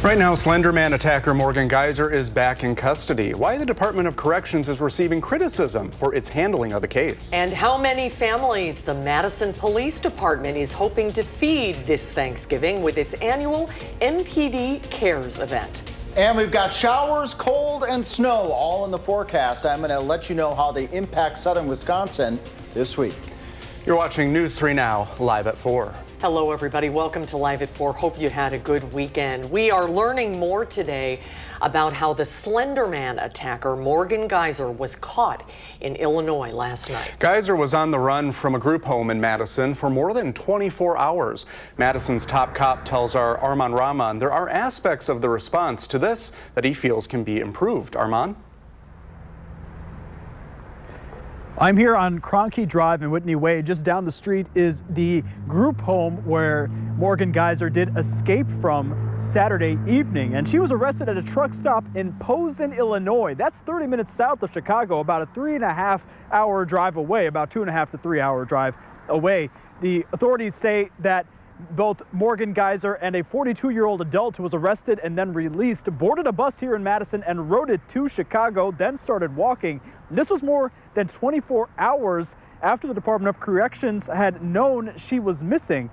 Right now, Slender Man attacker Morgan Geyser is back in custody. Why the Department of Corrections is receiving criticism for its handling of the case. And how many families the Madison Police Department is hoping to feed this Thanksgiving with its annual MPD Cares event. And we've got showers, cold, and snow all in the forecast. I'm going to let you know how they impact southern Wisconsin this week. You're watching News 3 Now, live at 4. Hello, everybody. Welcome to Live at 4. Hope you had a good weekend. We are learning more today about how the Slender Man attacker Morgan Geyser was caught in Illinois last night. Geyser was on the run from a group home in Madison for more than 24 hours. Madison's top cop tells our Arman Rahman there are aspects of the response to this that he feels can be improved. Arman? I'm here on Kroenke Drive in Whitney Way. Just down the street is the group home where Morgan Geyser did escape from Saturday evening. And she was arrested at a truck stop in Posen, Illinois. That's 30 minutes south of Chicago, about a 3.5-hour drive away, about 2.5 to 3-hour drive away. The authorities say that both Morgan Geyser and a 42-year-old adult who was arrested and then released boarded a bus here in Madison and rode it to Chicago, then started walking. This was more than 24 hours after the Department of Corrections had known she was missing.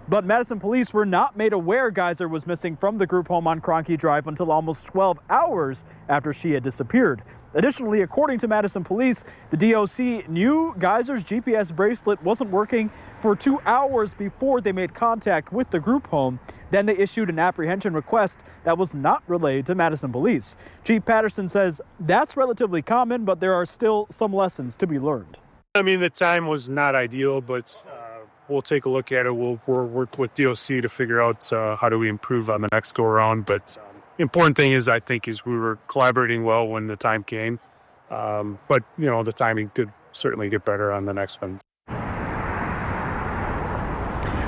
But Madison police were not made aware Geyser was missing from the group home on Kroenke Drive until almost 12 hours after she had disappeared. Additionally, according to Madison police, the DOC knew Geyser's GPS bracelet wasn't working for 2 hours before they made contact with the group home. Then they issued an apprehension request that was not relayed to Madison police. Chief Patterson says that's relatively common, but there are still some lessons to be learned. I mean, the time was not ideal, but we'll take a look at it. We'll work with DOC to figure out how do we improve on the next go around. But important thing is, I think, is we were collaborating well when the time came. But, you know, the timing could certainly get better on the next one.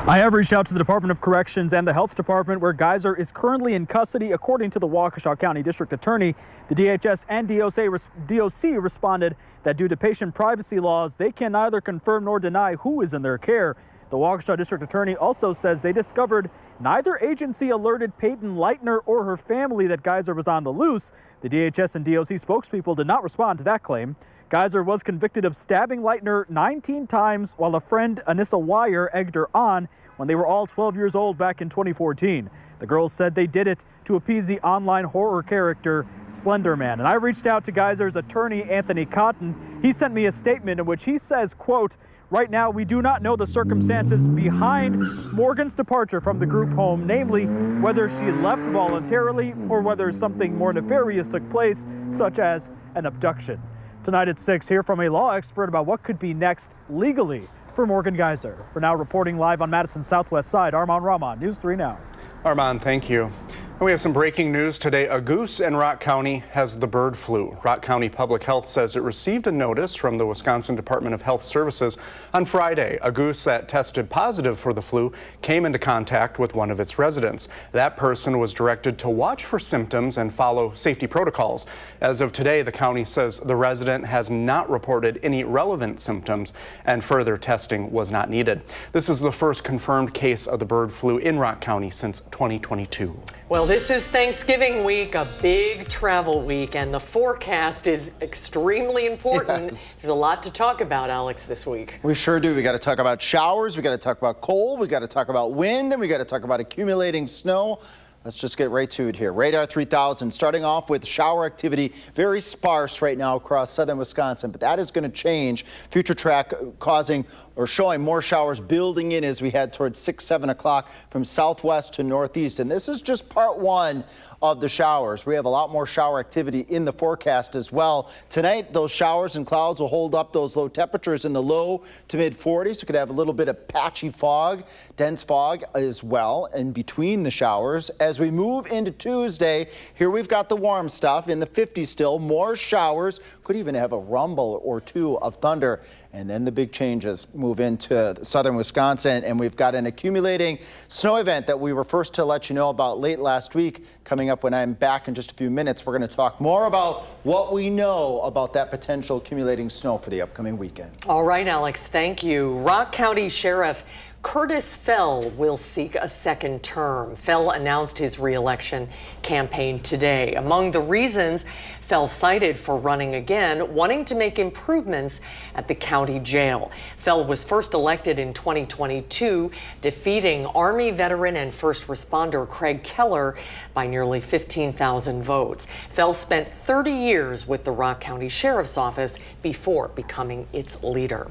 I have reached out to the Department of Corrections and the Health Department, where Geyser is currently in custody, according to the Waukesha County District Attorney. The DHS and DOC responded that due to patient privacy laws, they can neither confirm nor deny who is in their care. The Waukesha District Attorney also says they discovered neither agency alerted Peyton Leitner or her family that Geyser was on the loose. The DHS and DOC spokespeople did not respond to that claim. Geyser was convicted of stabbing Leitner 19 times while a friend, Anissa Wire, egged her on when they were all 12 years old back in 2014. The girls said they did it to appease the online horror character Slender Man. And I reached out to Geyser's attorney, Anthony Cotton. He sent me a statement in which he says, quote, "Right now, we do not know the circumstances behind Morgan's departure from the group home, namely whether she left voluntarily or whether something more nefarious took place, such as an abduction." Tonight at 6, hear from a law expert about what could be next legally for Morgan Geyser. For now, reporting live on Madison's southwest side, Arman Rahman, News 3 Now. Arman, thank you. And we have some breaking news today. A goose in Rock County has the bird flu. Rock County Public Health says it received a notice from the Wisconsin Department of Health Services on Friday. A goose that tested positive for the flu came into contact with one of its residents. That person was directed to watch for symptoms and follow safety protocols. As of today, the county says the resident has not reported any relevant symptoms and further testing was not needed. This is the first confirmed case of the bird flu in Rock County since 2022. Well, this is Thanksgiving week, a big travel week, and the forecast is extremely important. Yes. There's a lot to talk about, Alex, this week. We sure do. We got to talk about showers. We got to talk about cold. We got to talk about wind, and we got to talk about accumulating snow. Let's just get right to it here. Radar 3000 starting off with shower activity, very sparse right now across southern Wisconsin, but that is going to change. Future track causing or showing more showers building in as we head towards 6-7 o'clock from southwest to northeast. And this is just part one of the showers. We have a lot more shower activity in the forecast as well. Tonight, those showers and clouds will hold up those low temperatures in the low to mid 40s. We could have a little bit of patchy fog, dense fog as well in between the showers. As we move into Tuesday, here we've got the warm stuff in the 50s still, more showers, could even have a rumble or two of thunder. And then the big changes move into southern Wisconsin, and we've got an accumulating snow event that we were first to let you know about late last week. Coming up when I'm back in just a few minutes, we're going to talk more about what we know about that potential accumulating snow for the upcoming weekend. All right, Alex, thank you. Rock County Sheriff Curtis Fell will seek a second term. Fell announced his re-election campaign today. Among the reasons Fell cited for running again, wanting to make improvements at the county jail. Fell was first elected in 2022, defeating Army veteran and first responder Craig Keller by nearly 15,000 votes. Fell spent 30 years with the Rock County Sheriff's Office before becoming its leader.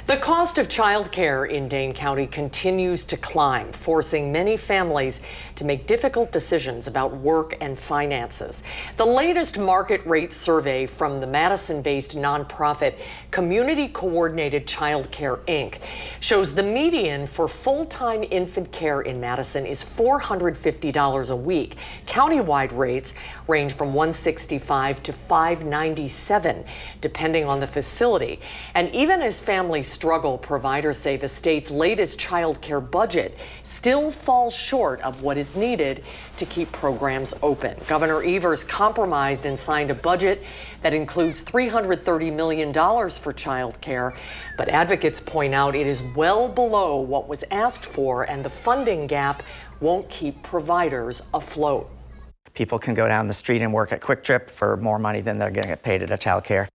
The cost of child care in Dane County continues to climb, forcing many families to make difficult decisions about work and finances. The latest market rate survey from the Madison-based nonprofit Community Coordinated Child Care, Inc. shows the median for full-time infant care in Madison is $450 a week. Countywide rates range from $165 to $597, depending on the facility. And even as families struggle, providers say the state's latest child care budget still falls short of what is needed to keep programs open. Governor Evers compromised and signed a budget that includes $330 million for child care, but advocates point out it is well below what was asked for, and the funding gap won't keep providers afloat. People can go down the street and work at Quick Trip for more money than they're going to get paid at a child care.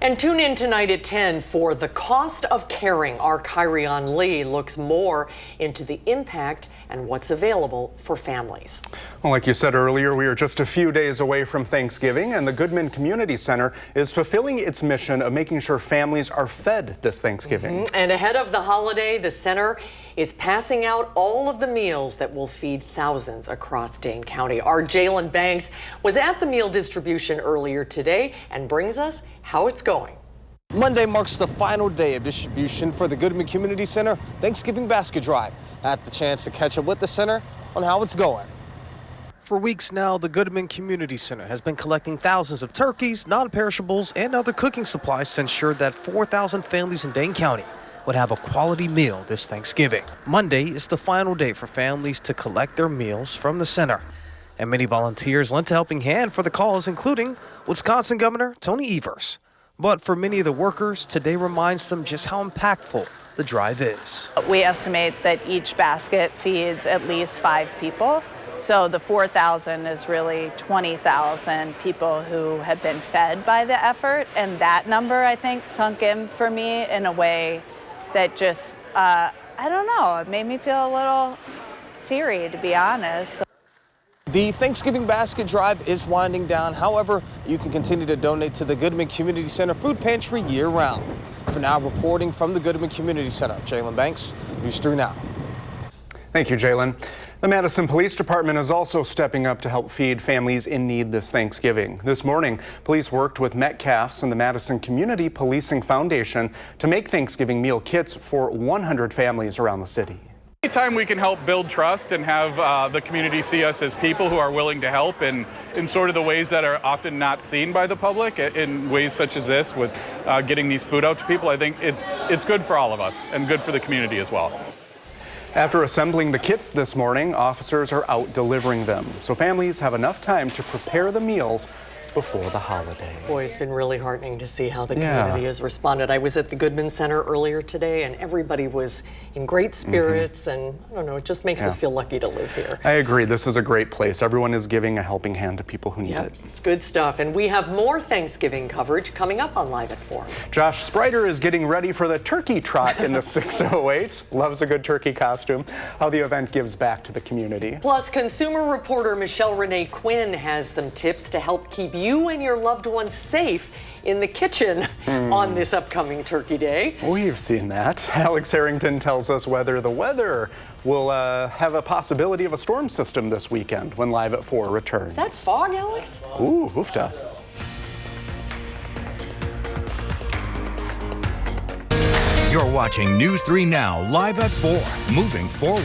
And tune in tonight at 10 for The Cost of Caring. Our Kyrion Lee looks more into the impact and what's available for families. Well, like you said earlier, we are just a few days away from Thanksgiving, and the Goodman Community Center is fulfilling its mission of making sure families are fed this Thanksgiving. And ahead of the holiday, the center is passing out all of the meals that will feed thousands across Dane County. Our Jalen Banks was at the meal distribution earlier today and brings us how it's going. Monday marks the final day of distribution for the Goodman Community Center Thanksgiving Basket Drive. I had the chance to catch up with the center on how it's going. For weeks now, the Goodman Community Center has been collecting thousands of turkeys, non-perishables, and other cooking supplies to ensure that 4,000 families in Dane County would have a quality meal this Thanksgiving. Monday is the final day for families to collect their meals from the center. And many volunteers lent a helping hand for the cause, including Wisconsin Governor Tony Evers. But for many of the workers, today reminds them just how impactful the drive is. We estimate that each basket feeds at least 5 people. So the 4,000 is really 20,000 people who have been fed by the effort. And that number, I think, sunk in for me in a way that just, I don't know, it made me feel a little teary, to be honest. The Thanksgiving Basket Drive is winding down. However, you can continue to donate to the Goodman Community Center Food Pantry year-round. For now, reporting from the Goodman Community Center, Jalen Banks, News 3 Now. Thank you, Jalen. The Madison Police Department is also stepping up to help feed families in need this Thanksgiving. This morning, police worked with Metcalf's and the Madison Community Policing Foundation to make Thanksgiving meal kits for 100 families around the city. Anytime we can help build trust and have the community see us as people who are willing to help in sort of the ways that are often not seen by the public, in ways such as this with getting these food out to people, I think it's good for all of us and good for the community as well. After assembling the kits this morning, officers are out delivering them, so families have enough time to prepare the meals before the holiday. Boy, it's been really heartening to see how the community has responded. I was at the Goodman Center earlier today, and everybody was in great spirits, and I don't know, it just makes us feel lucky to live here. I agree. This is a great place. Everyone is giving a helping hand to people who need it. It's good stuff, and we have more Thanksgiving coverage coming up on Live at 4. Josh Sprider is getting ready for the turkey trot in the 608. Loves a good turkey costume. How the event gives back to the community. Plus, consumer reporter Michelle Renee Quinn has some tips to help keep you and your loved ones safe in the kitchen on this upcoming Turkey Day. We've seen that. Alex Harrington tells us whether the weather will have a possibility of a storm system this weekend when Live at 4 returns. Is that fog, Alex? Ooh, hoofda. You're watching News 3 Now, Live at 4, moving forward.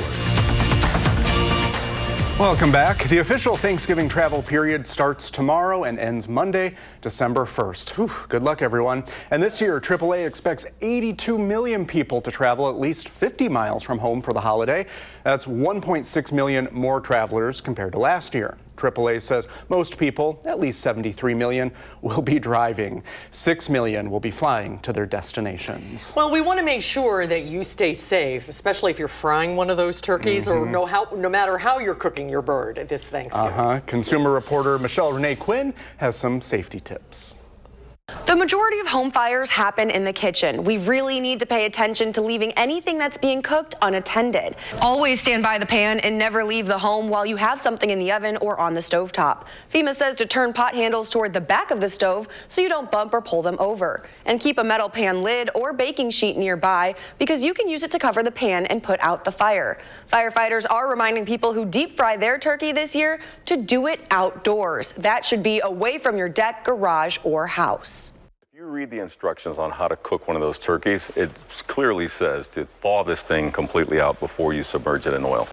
Welcome back. The official Thanksgiving travel period starts tomorrow and ends Monday, December 1st. Whew, good luck, everyone. And this year, AAA expects 82 million people to travel at least 50 miles from home for the holiday. That's 1.6 million more travelers compared to last year. AAA says most people, at least 73 million, will be driving. 6 million will be flying to their destinations. Well, we want to make sure that you stay safe, especially if you're frying one of those turkeys or no matter how you're cooking your bird this Thanksgiving. Consumer reporter Michelle Renee Quinn has some safety tips. The majority of home fires happen in the kitchen. We really need to pay attention to leaving anything that's being cooked unattended. Always stand by the pan and never leave the home while you have something in the oven or on the stovetop. FEMA says to turn pot handles toward the back of the stove so you don't bump or pull them over. And keep a metal pan lid or baking sheet nearby because you can use it to cover the pan and put out the fire. Firefighters are reminding people who deep fry their turkey this year to do it outdoors. That should be away from your deck, garage, or house. You read the instructions on how to cook one of those turkeys, it clearly says to thaw this thing completely out before you submerge it in oil.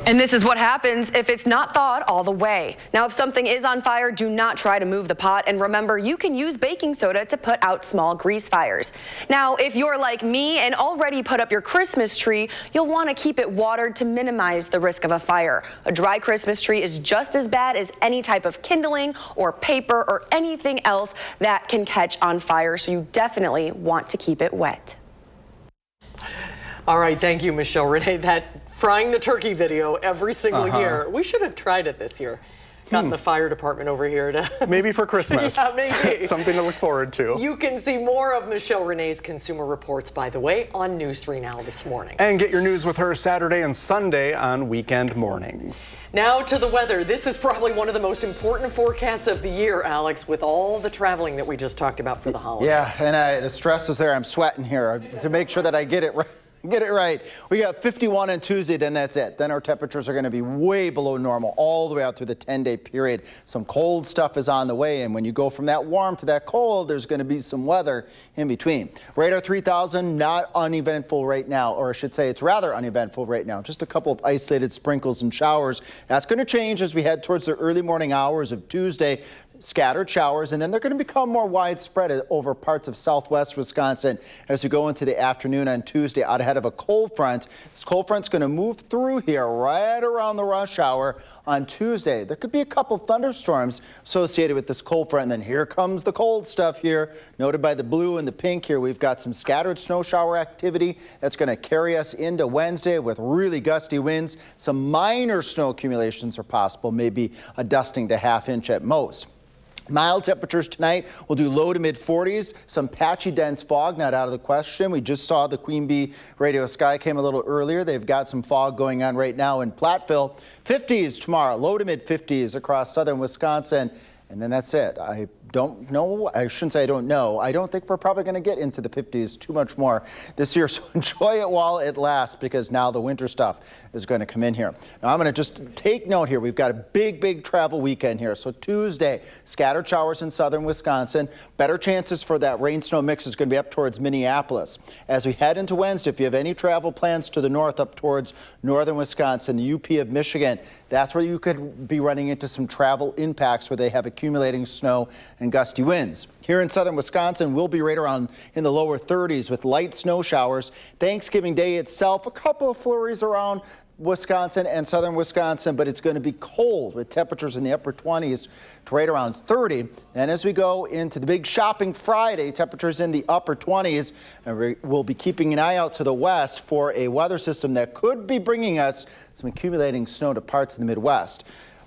And this is what happens if it's not thawed all the way. Now, if something is on fire, do not try to move the pot. And remember, you can use baking soda to put out small grease fires. Now, if you're like me and already put up your Christmas tree, you'll want to keep it watered to minimize the risk of a fire. A dry Christmas tree is just as bad as any type of kindling or paper or anything else that can catch on fire. So you definitely want to keep it wet. All right, thank you, Michelle Renee. That frying the turkey video every single year. We should have tried it this year. Gotten the fire department over here to... Maybe for Christmas. Yeah, maybe. Something to look forward to. You can see more of Michelle Renee's consumer reports, by the way, on News 3 Now this morning. And get your news with her Saturday and Sunday on weekend mornings. Now to the weather. This is probably one of the most important forecasts of the year, Alex, with all the traveling that we just talked about for the holiday. Yeah, and the stress is there. I'm sweating here to make sure that I get it right. Get it right. We got 51 on Tuesday, then that's it. Then our temperatures are going to be way below normal all the way out through the 10-day period. Some cold stuff is on the way, and when you go from that warm to that cold, there's going to be some weather in between. Radar 3000, not uneventful right now, or I should say it's rather uneventful right now. Just a couple of isolated sprinkles and showers. That's going to change as we head towards the early morning hours of Tuesday. Scattered showers, and then they're going to become more widespread over parts of southwest Wisconsin as we go into the afternoon on Tuesday out ahead of a cold front. This cold front's going to move through here right around the rush hour on Tuesday. There could be a couple thunderstorms associated with this cold front, and then here comes the cold stuff here, noted by the blue and the pink here. We've got some scattered snow shower activity that's going to carry us into Wednesday with really gusty winds. Some minor snow accumulations are possible, maybe a dusting to ½ inch at most. Mild temperatures tonight. We'll do low to mid 40s. Some patchy dense fog not out of the question. We just saw the Queen Bee Radio Sky came a little earlier. They've got some fog going on right now in Platteville. 50s tomorrow, low to mid 50s across southern Wisconsin. And then that's it. I don't know. I shouldn't say I don't know. I don't think we're probably going to get into the 50s too much more this year. So enjoy it while it lasts, because now the winter stuff is going to come in here. Now I'm going to just take note here. We've got a big travel weekend here. So Tuesday, scattered showers in southern Wisconsin. Better chances for that rain snow mix is going to be up towards Minneapolis. As we head into Wednesday, if you have any travel plans to the north up towards northern Wisconsin, the UP of Michigan, that's where you could be running into some travel impacts where they have accumulating snow and gusty winds. Here in southern Wisconsin, we'll be right around in the lower 30s with light snow showers. Thanksgiving Day itself, a couple of flurries around Wisconsin and southern Wisconsin, but it's going to be cold with temperatures in the upper 20s to right around 30. And as we go into the big shopping Friday, temperatures in the upper 20s, and we'll be keeping an eye out to the west for a weather system that could be bringing us some accumulating snow to parts of the Midwest.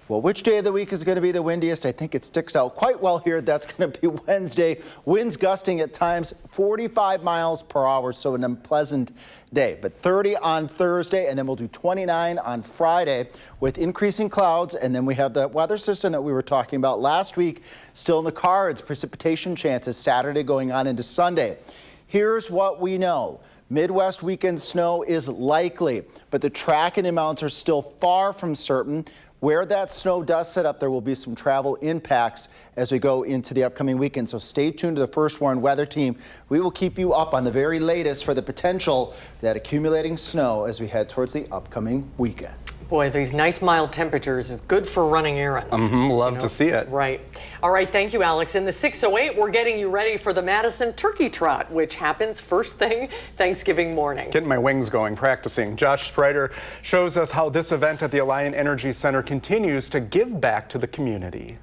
Well, which day of the week is going to be the windiest? I think it sticks out quite well here. That's going to be Wednesday. Winds gusting at times 45 miles per hour, so an unpleasant day. But 30 on Thursday, and then we'll do 29 on Friday with increasing clouds. And then we have the weather system that we were talking about last week still in the cards. Precipitation chances Saturday going on into Sunday. Here's what we know. Midwest weekend snow is likely, but the track and the amounts are still far from certain. Where that snow does set up, there will be some travel impacts as we go into the upcoming weekend. So stay tuned to the First Warn Weather Team. We will keep you up on the very latest for the potential of that accumulating snow as we head towards the upcoming weekend. Boy, these nice mild temperatures is good for running errands. Love to see it. Right. All right, thank you, Alex. In the 608, we're getting you ready for the Madison Turkey Trot, which happens first thing Thanksgiving morning. Getting my wings going, practicing. Josh Sprider shows us how this event at the Alliant Energy Center continues to give back to the community.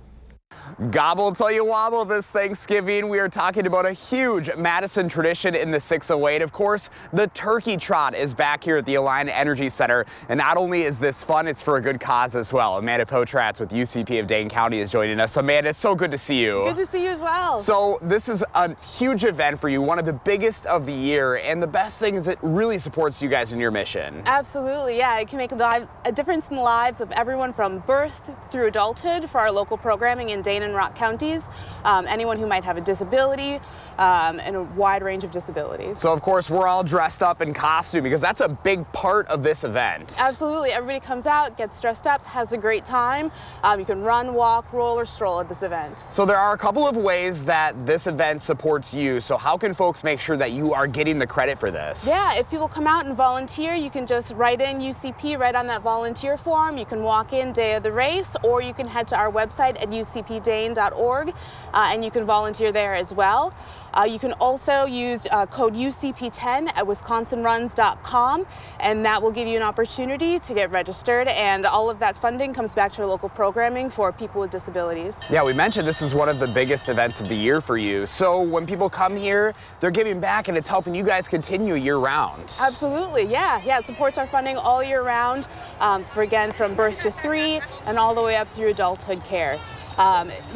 Gobble till you wobble this Thanksgiving. We are talking about a huge Madison tradition in the 608. Of course, the Turkey Trot is back here at the Alliant Energy Center. And not only is this fun, it's for a good cause as well. Amanda Potratz with UCP of Dane County is joining us. Amanda, it's so good to see you. Good to see you as well. So this is a huge event for you, one of the biggest of the year. And the best thing is it really supports you guys in your mission. Absolutely, yeah. It can make a difference in the lives of everyone from birth through adulthood for our local programming in Dane and Rock counties, anyone who might have a disability, and a wide range of disabilities. So of course we're all dressed up in costume because that's a big part of this event. Absolutely, everybody comes out, gets dressed up, has a great time. You can run, walk, roll, or stroll at this event. So there are a couple of ways that this event supports you. So how can folks make sure that you are getting the credit for this? Yeah, if people come out and volunteer, you can just write in UCP right on that volunteer form. You can walk in day of the race, or you can head to our website at ucpdane.org and you can volunteer there as well. You can also use code UCP10 at wisconsinruns.com, and that will give you an opportunity to get registered, and all of that funding comes back to our local programming for people with disabilities. Yeah, we mentioned this is one of the biggest events of the year for you. So when people come here, they're giving back and it's helping you guys continue year round. Absolutely, yeah, it supports our funding all year round, from birth to 3 and all the way up through adulthood care.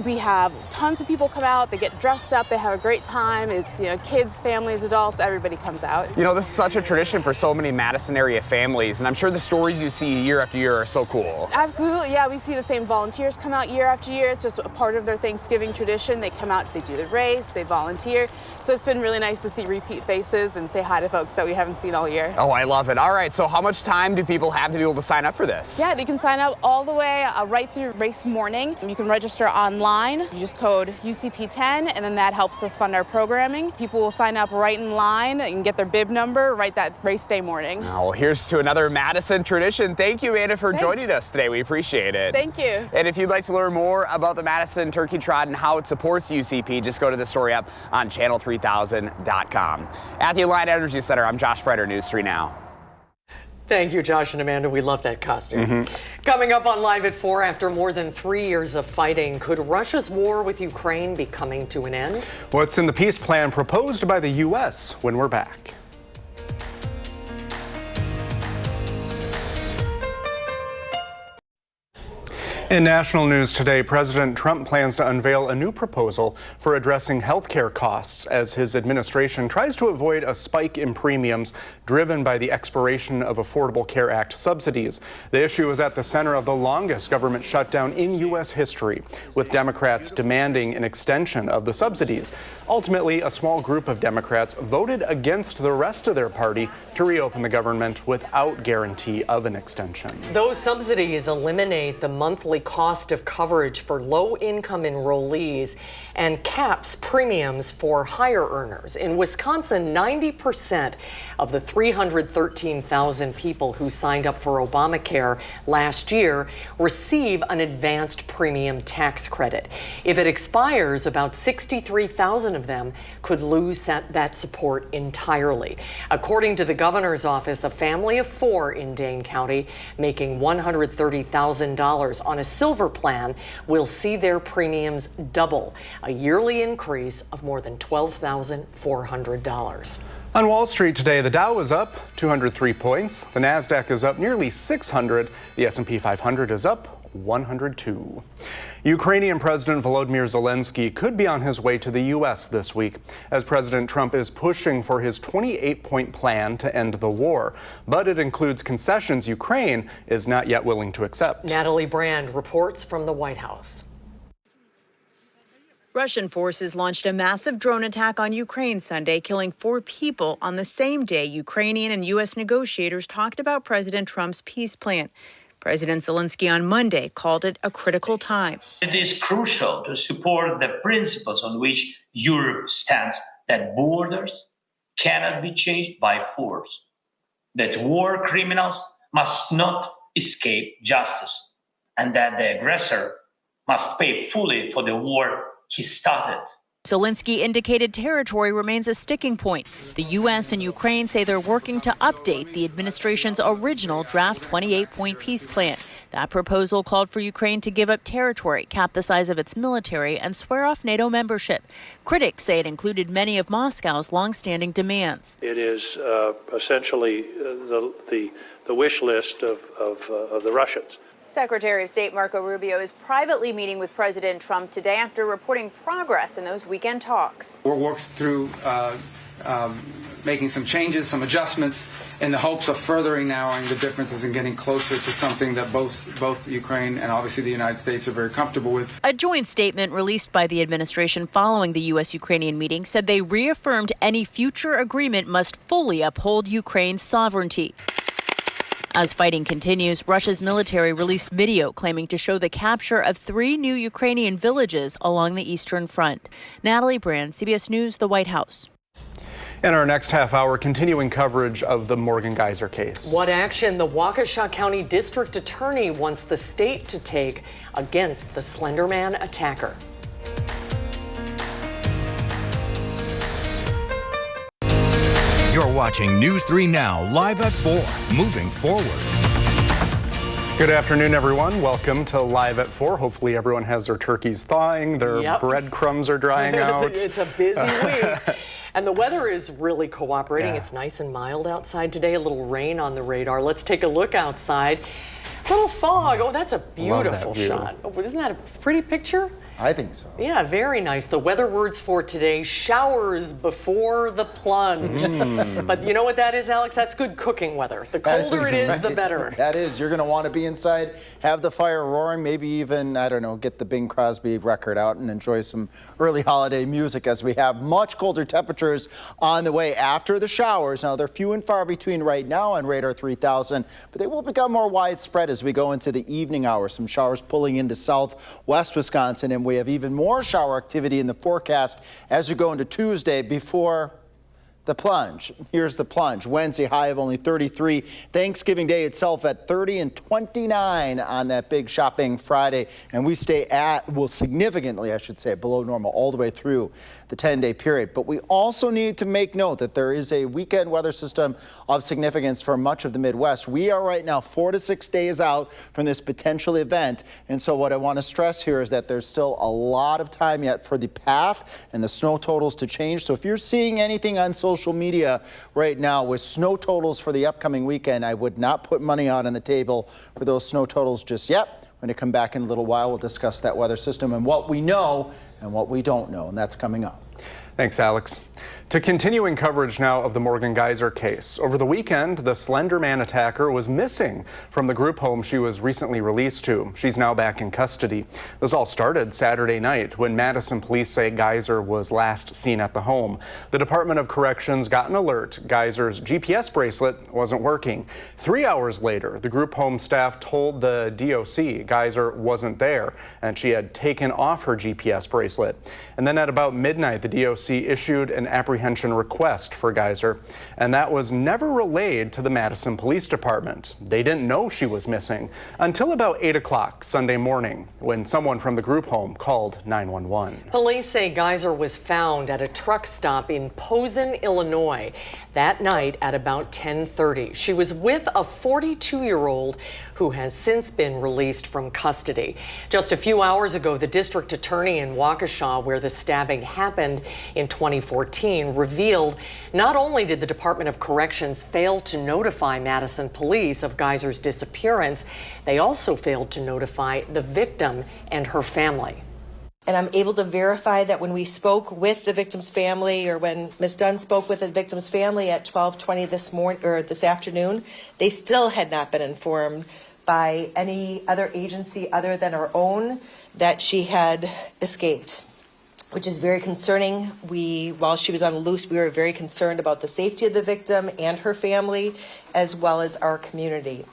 We have tons of people come out, they get dressed up, they have a great time. It's, kids, families, adults, everybody comes out. This is such a tradition for so many Madison area families, and I'm sure the stories you see year after year are so cool. Absolutely, yeah, we see the same volunteers come out year after year. It's just a part of their Thanksgiving tradition. They come out, they do the race, they volunteer. So it's been really nice to see repeat faces and say hi to folks that we haven't seen all year. Oh, I love it. All right, so how much time do people have to be able to sign up for this? Yeah, they can sign up all the way right through race morning. You can register online. You just code UCP10, and then that helps us fund our programming. People will sign up right in line and get their bib number right that race day morning. Oh, here's to another Madison tradition. Thank you, Anna, for joining us today. We appreciate it. Thank you. And if you'd like to learn more about the Madison Turkey Trot and how it supports UCP, just go to the story up on channel3000.com. At the Alliant Energy Center, I'm Josh Sprider, News 3 Now. Thank you, Josh and Amanda. We love that costume. Coming up on Live at 4, after more than 3 years of fighting, could Russia's war with Ukraine be coming to an end? What's in the peace plan proposed by the U.S. when we're back? In national news today, President Trump plans to unveil a new proposal for addressing health care costs as his administration tries to avoid a spike in premiums driven by the expiration of Affordable Care Act subsidies. The issue is at the center of the longest government shutdown in U.S. history, with Democrats demanding an extension of the subsidies. Ultimately, a small group of Democrats voted against the rest of their party to reopen the government without guarantee of an extension. Those subsidies eliminate the monthly cost of coverage for low-income enrollees and caps premiums for higher earners. In Wisconsin, 90% of the 313,000 people who signed up for Obamacare last year receive an advanced premium tax credit. If it expires, about 63,000 of them could lose that support entirely. According to the governor's office, a family of 4 in Dane County making $130,000 on a silver plan will see their premiums double, a yearly increase of more than $12,400. On Wall Street today, the Dow is up 203 points. The Nasdaq is up nearly 600. The S&P 500 is up 102. Ukrainian President Volodymyr Zelensky could be on his way to the U.S. this week, as President Trump is pushing for his 28-point plan to end the war. But it includes concessions Ukraine is not yet willing to accept. Natalie Brand reports from the White House. Russian forces launched a massive drone attack on Ukraine Sunday, killing 4 people on the same day Ukrainian and U.S. negotiators talked about President Trump's peace plan. President Zelensky on Monday called it a critical time. It is crucial to support the principles on which Europe stands, that borders cannot be changed by force, that war criminals must not escape justice, and that the aggressor must pay fully for the war he started. Zelensky indicated territory remains a sticking point. The U.S. and Ukraine say they're working to update the administration's original draft 28-point peace plan. That proposal called for Ukraine to give up territory, cap the size of its military, and swear off NATO membership. Critics say it included many of Moscow's longstanding demands. It is essentially the wish list of the Russians. Secretary of State Marco Rubio is privately meeting with President Trump today after reporting progress in those weekend talks. We're working through making some changes, some adjustments, in the hopes of furthering narrowing the differences and getting closer to something that both Ukraine and obviously the United States are very comfortable with. A joint statement released by the administration following the U.S.-Ukrainian meeting said they reaffirmed any future agreement must fully uphold Ukraine's sovereignty. As fighting continues, Russia's military released video claiming to show the capture of 3 new Ukrainian villages along the eastern front. Natalie Brand, CBS News, the White House. In our next half hour, continuing coverage of the Morgan Geyser case. What action the Waukesha County District Attorney wants the state to take against the Slender Man attacker. You're watching News 3 Now, live at 4, moving forward. Good afternoon, everyone. Welcome to Live at 4. Hopefully everyone has their turkeys thawing, their breadcrumbs are drying out. It's a busy week. And the weather is really cooperating. It's nice and mild outside today, a little rain on the radar. Let's take a look outside. Little fog. Oh, that's a beautiful shot. Oh, isn't that a pretty picture? I think so. Yeah, very nice. The weather words for today, showers before the plunge. But you know what that is, Alex? That's good cooking weather. The colder it is, the better. That is. You're going to want to be inside, have the fire roaring, maybe even, I don't know, get the Bing Crosby record out and enjoy some early holiday music as we have much colder temperatures on the way after the showers. Now, they're few and far between right now on Radar 3000, but they will become more widespread as we go into the evening hours. Some showers pulling into southwest Wisconsin, and we have even more shower activity in the forecast as we go into Tuesday before the plunge. Here's the plunge. Wednesday high of only 33. Thanksgiving Day itself at 30 and 29 on that big shopping Friday. And we stay at, well, significantly, I should say, below normal all the way through the 10-day period. But we also need to make note that there is a weekend weather system of significance for much of the Midwest. We are right now 4 to 6 days out from this potential event. And so what I want to stress here is that there's still a lot of time yet for the path and the snow totals to change. So if you're seeing anything on social media right now with snow totals for the upcoming weekend, I would not put money out on the table for those snow totals just yet. When I come back in a little while, we'll discuss that weather system and what we know and what we don't know, and that's coming up. Thanks, Alex. To continuing coverage now of the Morgan Geyser case. Over the weekend, the Slender Man attacker was missing from the group home she was recently released to. She's now back in custody. This all started Saturday night when Madison police say Geyser was last seen at the home. The Department of Corrections got an alert. Geyser's GPS bracelet wasn't working. 3 hours later, the group home staff told the DOC Geyser wasn't there and she had taken off her GPS bracelet. And then at about midnight, the DOC issued an apprehension request for Geyser, and that was never relayed to the Madison Police Department. They didn't know she was missing until about 8 o'clock Sunday morning when someone from the group home called 911. Police say Geyser was found at a truck stop in Posen, Illinois that night at about 10:30. She was with a 42-year-old who has since been released from custody. Just a few hours ago, the district attorney in Waukesha, where the stabbing happened in 2014, revealed not only did the Department of Corrections fail to notify Madison police of Geyser's disappearance, they also failed to notify the victim and her family. And I'm able to verify that when we spoke with the victim's family, or when Ms. Dunn spoke with the victim's family at 12:20 this afternoon, they still had not been informed by any other agency other than our own that she had escaped, which is very concerning. While she was on the loose, we were very concerned about the safety of the victim and her family, as well as our community.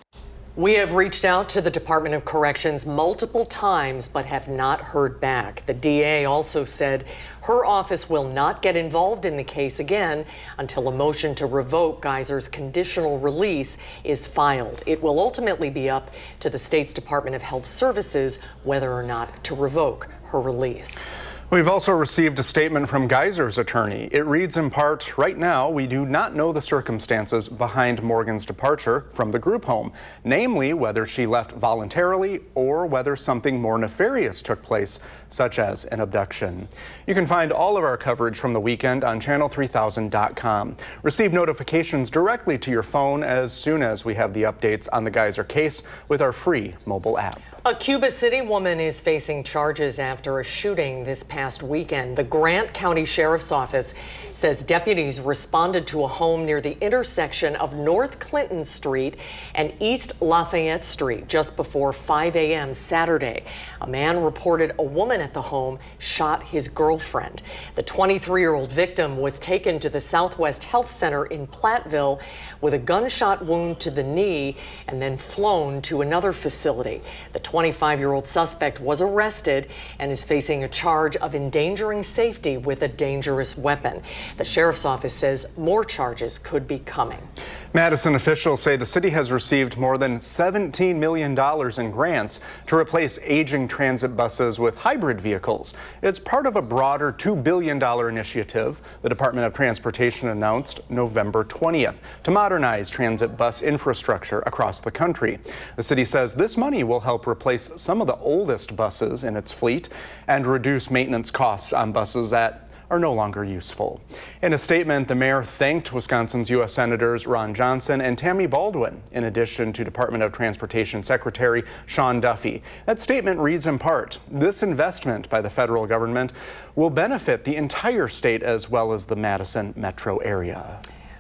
We have reached out to the Department of Corrections multiple times but have not heard back. The DA also said her office will not get involved in the case again until a motion to revoke Geiser's conditional release is filed. It will ultimately be up to the state's Department of Health Services whether or not to revoke her release. We've also received a statement from Geiser's attorney. It reads in part, right now, we do not know the circumstances behind Morgan's departure from the group home, namely whether she left voluntarily or whether something more nefarious took place, such as an abduction. You can find all of our coverage from the weekend on channel3000.com. Receive notifications directly to your phone as soon as we have the updates on the Geiser case with our free mobile app. A Cuba City woman is facing charges after a shooting this past weekend. The Grant County Sheriff's Office says deputies responded to a home near the intersection of North Clinton Street and East Lafayette Street just before 5 a.m. Saturday. A man reported a woman at the home shot his girlfriend. The 23-year-old victim was taken to the Southwest Health Center in Platteville with a gunshot wound to the knee and then flown to another facility. The 25-year-old suspect was arrested and is facing a charge of endangering safety with a dangerous weapon. The sheriff's office says more charges could be coming. Madison officials say the city has received more than $17 million in grants to replace aging transit buses with hybrid vehicles. It's part of a broader $2 billion initiative the Department of Transportation announced November 20th to modernize transit bus infrastructure across the country. The city says this money will help replace some of the oldest buses in its fleet and reduce maintenance costs on buses that are no longer useful. In a statement, the mayor thanked Wisconsin's U.S. Senators Ron Johnson and Tammy Baldwin, in addition to Department of Transportation Secretary Sean Duffy. That statement reads in part, this investment by the federal government will benefit the entire state as well as the Madison metro area.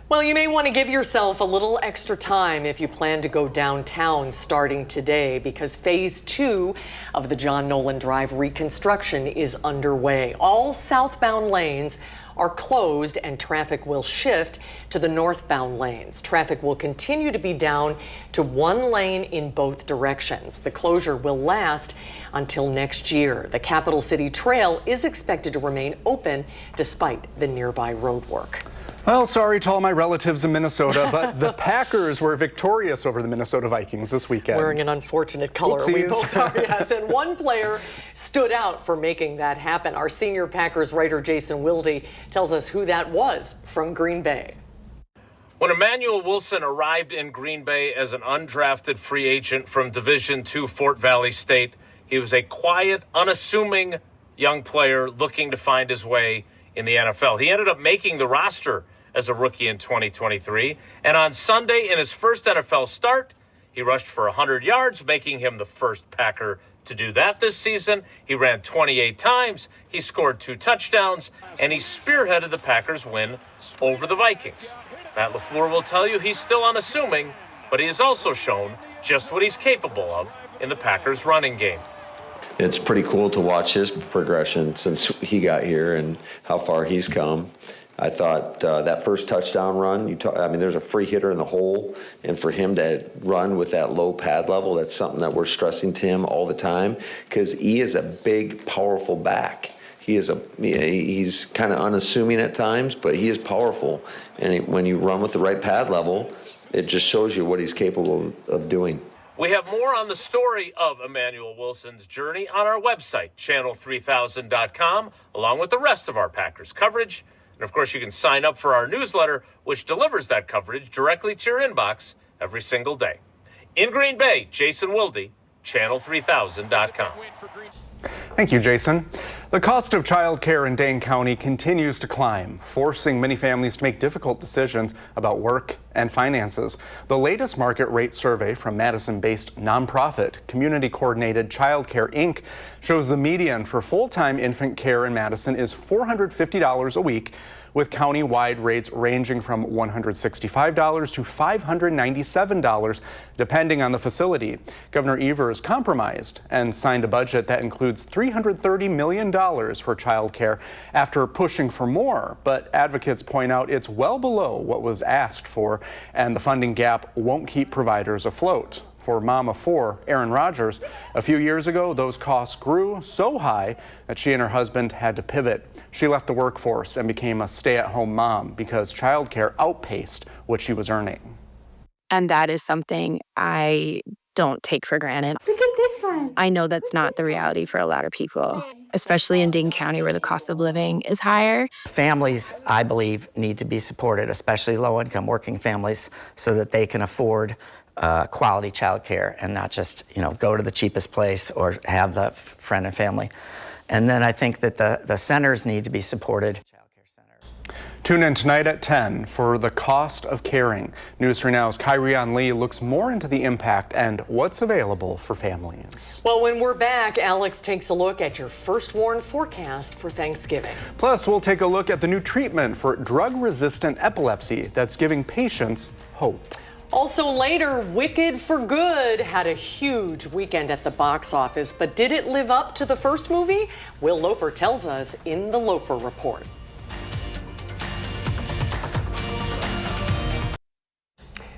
Well, you may want to give yourself a little extra time if you plan to go downtown starting today because phase 2 of the John Nolan Drive reconstruction is underway. All southbound lanes are closed and traffic will shift to the northbound lanes. Traffic will continue to be down to one lane in both directions. The closure will last until next year. The Capital City Trail is expected to remain open despite the nearby road work. Well, sorry to all my relatives in Minnesota, but the Packers were victorious over the Minnesota Vikings this weekend. Wearing an unfortunate color. Oopsies. We both are, yes. And one player stood out for making that happen. Our senior Packers writer, Jason Wilde, tells us who that was from Green Bay. When Emmanuel Wilson arrived in Green Bay as an undrafted free agent from Division II Fort Valley State, he was a quiet, unassuming young player looking to find his way in the NFL. He ended up making the roster as a rookie in 2023. And on Sunday, in his first NFL start, he rushed for 100 yards, making him the first Packer to do that this season. He ran 28 times, he scored 2 touchdowns, and he spearheaded the Packers' win over the Vikings. Matt LaFleur will tell you he's still unassuming, but he has also shown just what he's capable of in the Packers' running game. It's pretty cool to watch his progression since he got here and how far he's come. I thought that first touchdown run, there's a free hitter in the hole, and for him to run with that low pad level, that's something that we're stressing to him all the time because he is a big, powerful back. He's kind of unassuming at times, but he is powerful. And when you run with the right pad level, it just shows you what he's capable of doing. We have more on the story of Emmanuel Wilson's journey on our website, channel3000.com, along with the rest of our Packers coverage. And, of course, you can sign up for our newsletter, which delivers that coverage directly to your inbox every single day. In Green Bay, Jason Wilde, channel3000.com. Thank you, Jason. The cost of child care in Dane County continues to climb, forcing many families to make difficult decisions about work and finances. The latest market rate survey from Madison-based nonprofit Community Coordinated Child Care, Inc. shows the median for full-time infant care in Madison is $450 a week, with county-wide rates ranging from $165 to $597, depending on the facility. Governor Evers compromised and signed a budget that includes $330 million for child care after pushing for more, but advocates point out it's well below what was asked for, and the funding gap won't keep providers afloat. for mom of 4, Erin Rogers. A few years ago, those costs grew so high that she and her husband had to pivot. She left the workforce and became a stay-at-home mom because childcare outpaced what she was earning. And that is something I don't take for granted. Look at this one. I know that's not the reality for a lot of people, especially in Dane County where the cost of living is higher. Families, I believe, need to be supported, especially low-income working families, so that they can afford quality childcare and not just, go to the cheapest place or have the friend and family. And then I think that the centers need to be supported. Tune in tonight at 10 for The Cost of Caring. News 3 Now's Kyrian Lee looks more into the impact and what's available for families. Well, when we're back, Alex takes a look at your first warn forecast for Thanksgiving. Plus, we'll take a look at the new treatment for drug-resistant epilepsy that's giving patients hope. Also later, Wicked for Good had a huge weekend at the box office, but did it live up to the first movie? Will Loper tells us in the Loper Report.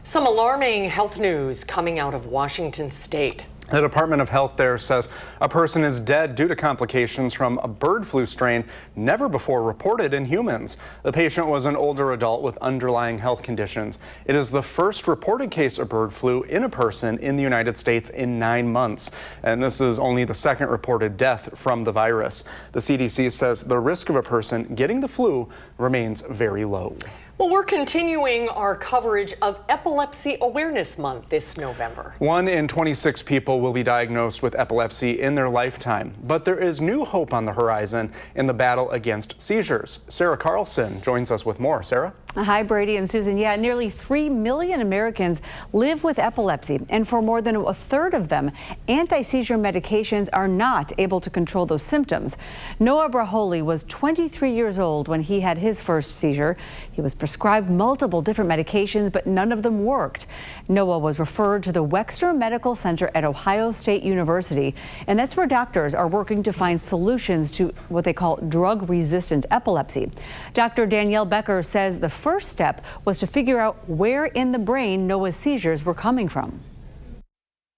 Some alarming health news coming out of Washington State. The Department of Health there says a person is dead due to complications from a bird flu strain never before reported in humans. The patient was an older adult with underlying health conditions. It is the first reported case of bird flu in a person in the United States in 9 months. And this is only the second reported death from the virus. The CDC says the risk of a person getting the flu remains very low. Well, we're continuing our coverage of Epilepsy Awareness Month this November. 1 in 26 people will be diagnosed with epilepsy in their lifetime. But there is new hope on the horizon in the battle against seizures. Sarah Carlson joins us with more. Sarah? Hi, Brady and Susan. Yeah, nearly 3 million Americans live with epilepsy, and for more than a third of them, anti-seizure medications are not able to control those symptoms. Noah Braholi was 23 years old when he had his first seizure. He was prescribed multiple different medications, but none of them worked. Noah was referred to the Wexner Medical Center at Ohio State University, and that's where doctors are working to find solutions to what they call drug-resistant epilepsy. Dr. Danielle Becker says the first step was to figure out where in the brain Noah's seizures were coming from.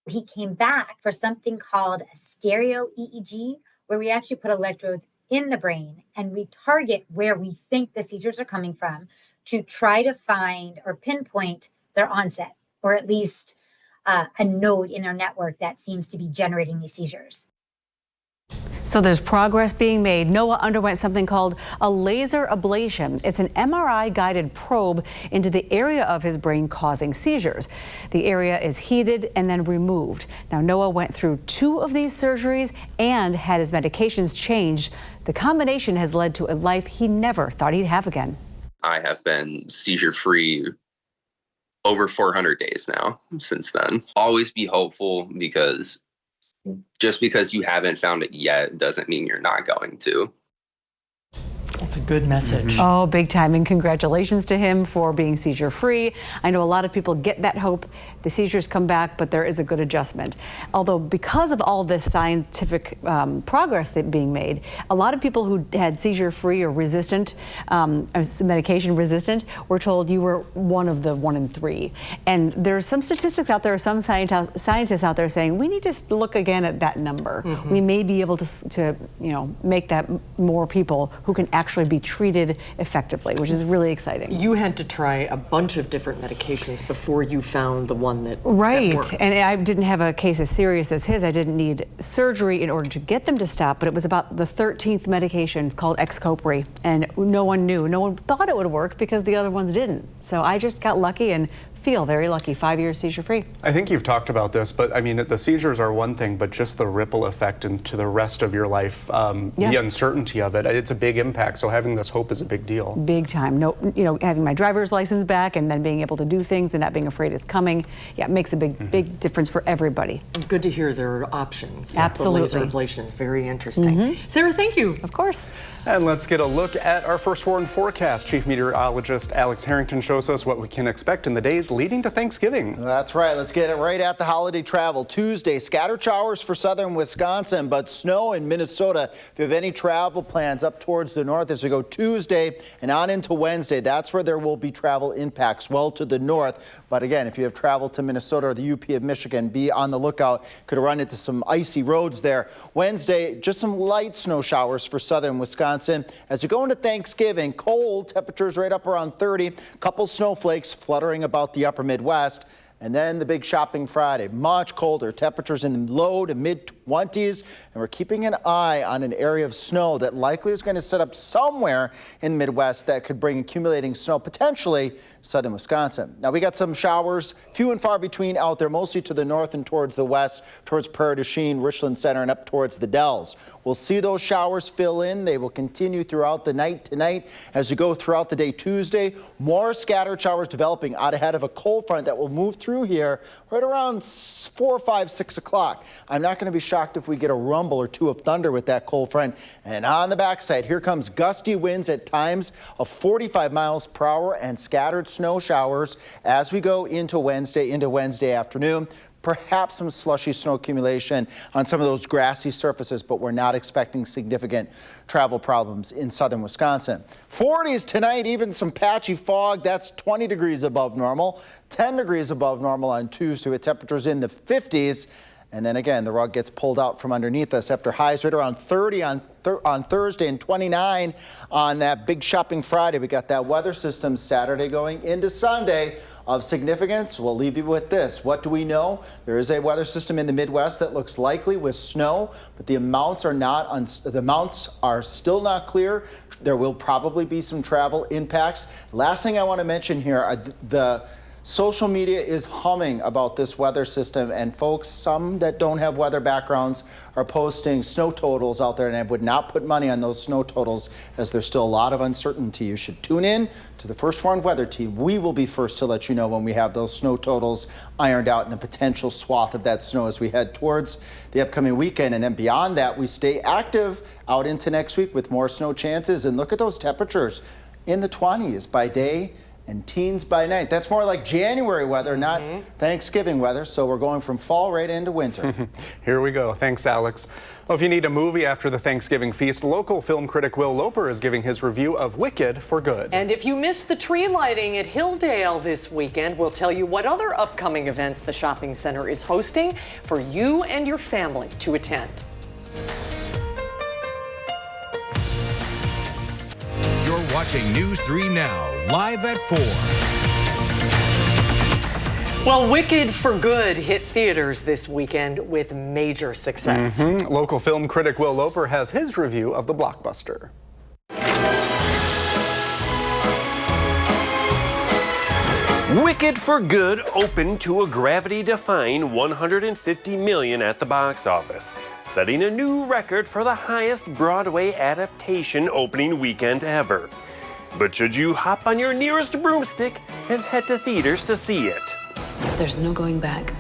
He came back for something called a stereo EEG, where we actually put electrodes in the brain and we target where we think the seizures are coming from to try to find or pinpoint their onset, or at least a node in their network that seems to be generating these seizures. So there's progress being made. Noah underwent something called a laser ablation. It's an MRI-guided probe into the area of his brain causing seizures. The area is heated and then removed. Now, Noah went through 2 of these surgeries and had his medications changed. The combination has led to a life he never thought he'd have again. I have been seizure-free over 400 days now since then. Always be hopeful, because just because you haven't found it yet doesn't mean you're not going to. That's a good message. Oh, big time. And congratulations to him for being seizure-free. I know a lot of people get that hope. The seizures come back, but there is a good adjustment. Although because of all this scientific progress that being made, a lot of people who had seizure-free or resistant, medication resistant, were told you were one of the 1 in 3. And there's some statistics out there, some scientists out there saying we need to look again at that number. We may be able to make that more people who can actually be treated effectively, which is really exciting. You had to try a bunch of different medications before you found the one that Right, worked. and I didn't have a case as serious as his. I didn't need surgery in order to get them to stop, but it was about the 13th medication called Xcopri, and no one knew. No one thought it would work because the other ones didn't. So I just got lucky and feel very lucky. 5 years seizure-free. I think you've talked about this, but I mean, the seizures are one thing, but just the ripple effect into the rest of your life, the uncertainty of it, it's a big impact. So having this hope is a big deal. Big time. No, having my driver's license back and then being able to do things and not being afraid it's coming, it makes a big difference for everybody. Good to hear there are options. Absolutely. The laser ablation is very interesting. Sarah, thank you. Of course. And let's get a look at our first warn forecast. Chief Meteorologist Alex Harrington shows us what we can expect in the days days leading to Thanksgiving. That's right. Let's get it right at the holiday travel. Tuesday, scattered showers for southern Wisconsin, but snow in Minnesota. If you have any travel plans up towards the north as we go Tuesday and on into Wednesday, that's where there will be travel impacts well to the north. But again, if you have travel to Minnesota or the UP of Michigan, be on the lookout. Could run into some icy roads there. Wednesday, just some light snow showers for southern Wisconsin. As you go into Thanksgiving, cold temperatures right up around 30. Couple snowflakes fluttering about the upper Midwest. And then the big shopping Friday, much colder, temperatures in the low to mid-20s. And we're keeping an eye on an area of snow that likely is going to set up somewhere in the Midwest that could bring accumulating snow potentially southern Wisconsin. Now, we got some showers, few and far between out there, mostly to the north and towards the west, towards Prairie du Chien, Richland Center, and up towards the Dells. We'll see those showers fill in. They will continue throughout the night tonight. As we go throughout the day Tuesday, more scattered showers developing out ahead of a cold front that will move through here right around 4, 5, 6 o'clock. I'm not going to be shocked if we get a rumble or two of thunder with that cold front. And on the backside, here comes gusty winds at times of 45 miles per hour and scattered snow showers as we go into Wednesday afternoon. Perhaps some slushy snow accumulation on some of those grassy surfaces, but we're not expecting significant travel problems in southern Wisconsin. 40s tonight, even some patchy fog. That's 20 degrees above normal, 10 degrees above normal on Tuesday with temperatures in the 50s. And then again, the rug gets pulled out from underneath us after highs right around 30 on Thursday and 29 on that big shopping Friday. We got that weather system Saturday going into Sunday. Of significance, we'll leave you with this. What do we know? There is a weather system in the Midwest that looks likely with snow, but the amounts are still not clear. There will probably be some travel impacts. Last thing I want to mention here are the social media is humming about this weather system, and folks, some that don't have weather backgrounds are posting snow totals out there, and I would not put money on those snow totals as there's still a lot of uncertainty. You should tune in to the First Warned Weather Team. We will be first to let you know when we have those snow totals ironed out and the potential swath of that snow as we head towards the upcoming weekend. And then beyond that, we stay active out into next week with more snow chances. And look at those temperatures in the 20s by day and teens by night. That's more like January weather, not Thanksgiving weather. So we're going from fall right into winter. Here we go. Thanks, Alex. Well, if you need a movie after the Thanksgiving feast, local film critic Will Loper is giving his review of Wicked for Good. And if you missed the tree lighting at Hilldale this weekend, we'll tell you what other upcoming events the shopping center is hosting for you and your family to attend. You're watching News 3 Now, live at 4. Well, Wicked for Good hit theaters this weekend with major success. Local film critic Will Loper has his review of the blockbuster. Wicked for Good opened to a gravity-defying $150 million at the box office, setting a new record for the highest Broadway adaptation opening weekend ever. But should you hop on your nearest broomstick and head to theaters to see it? There's no going back.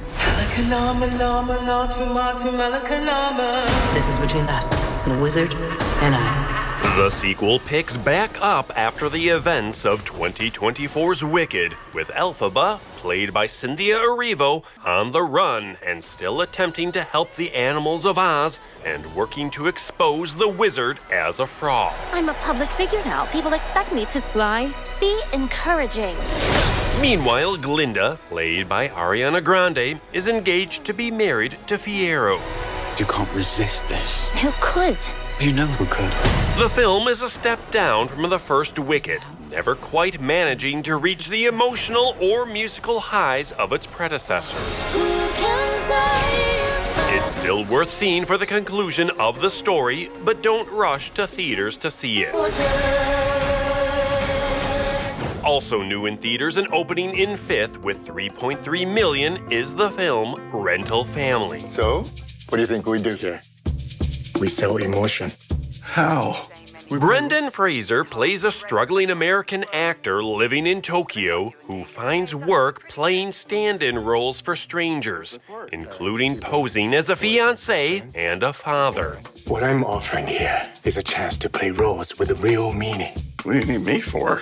This is between us, the wizard and I. The sequel picks back up after the events of 2024's Wicked, with Elphaba, played by Cynthia Erivo, on the run and still attempting to help the animals of Oz and working to expose the wizard as a fraud. I'm a public figure now. People expect me to fly. Be encouraging. Meanwhile, Glinda, played by Ariana Grande, is engaged to be married to Fiyero. You can't resist this. Who could? You know who could. The film is a step down from the first Wicked, never quite managing to reach the emotional or musical highs of its predecessor. It's still worth seeing for the conclusion of the story, but don't rush to theaters to see it. Also new in theaters and opening in fifth with $3.3 million is the film Rental Family. So, what do you think we do here? We sell emotion. How? Brendan Fraser plays a struggling American actor living in Tokyo who finds work playing stand-in roles for strangers, including posing as a fiancé and a father. What I'm offering here is a chance to play roles with a real meaning. What do you need me for?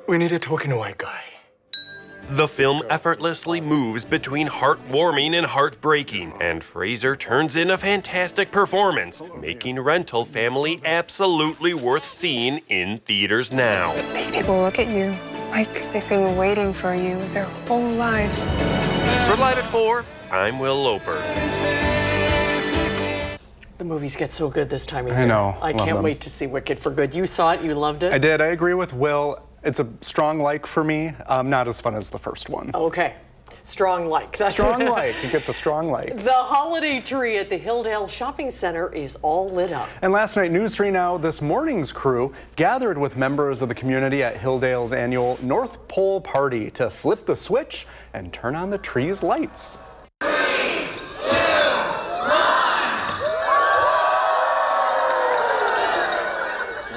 We need a token white guy. The film effortlessly moves between heartwarming and heartbreaking, and Fraser turns in a fantastic performance, making Rental Family absolutely worth seeing in theaters now. These people look at you like they've been waiting for you their whole lives. For Live at 4, I'm Will Loper. The movies get so good this time of year. I know. I can't wait to see Wicked for Good. You saw it, you loved it? I did. I agree with Will. It's a strong like for me. Not as fun as the first one. Okay. Strong like. That's Strong like. It gets a strong like. The holiday tree at the Hilldale Shopping Center is all lit up. And last night, News 3 Now This Morning's crew gathered with members of the community at Hilldale's annual North Pole Party to flip the switch and turn on the tree's lights.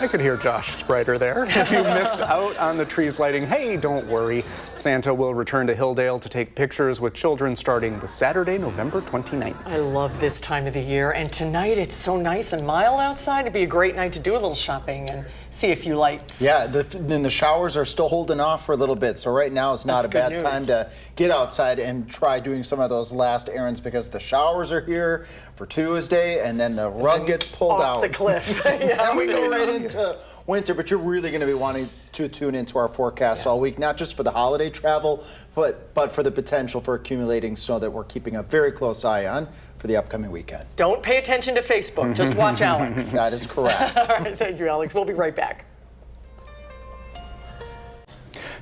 I could hear Josh Sprider there. If you missed out on the trees lighting, hey, don't worry. Santa will return to Hilldale to take pictures with children starting this Saturday, November 29th. I love this time of the year, and tonight it's so nice and mild outside. It'd be a great night to do a little shopping and see a few lights. Yeah, then the showers are still holding off for a little bit, so right now is not a bad time to get outside and try doing some of those last errands because the showers are here for Tuesday, and then the rug gets pulled out. Off the cliff. And we go right into winter, but you're really going to be wanting to tune into our forecast all week, not just for the holiday travel, but for the potential for accumulating snow that we're keeping a very close eye on for the upcoming weekend. Don't pay attention to Facebook. Just watch Alex. That is correct. All right, thank you, Alex. We'll be right back.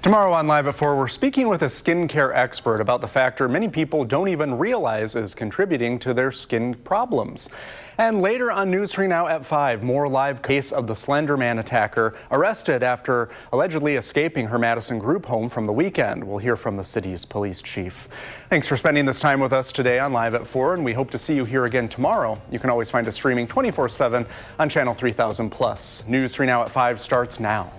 Tomorrow on Live at 4, we're speaking with a skincare expert about the factor many people don't even realize is contributing to their skin problems. And later on News 3 Now at 5, more live case of the Slender Man attacker arrested after allegedly escaping her Madison group home from the weekend. We'll hear from the city's police chief. Thanks for spending this time with us today on Live at 4, and we hope to see you here again tomorrow. You can always find us streaming 24/7 on Channel 3000+. News 3 Now at 5 starts now.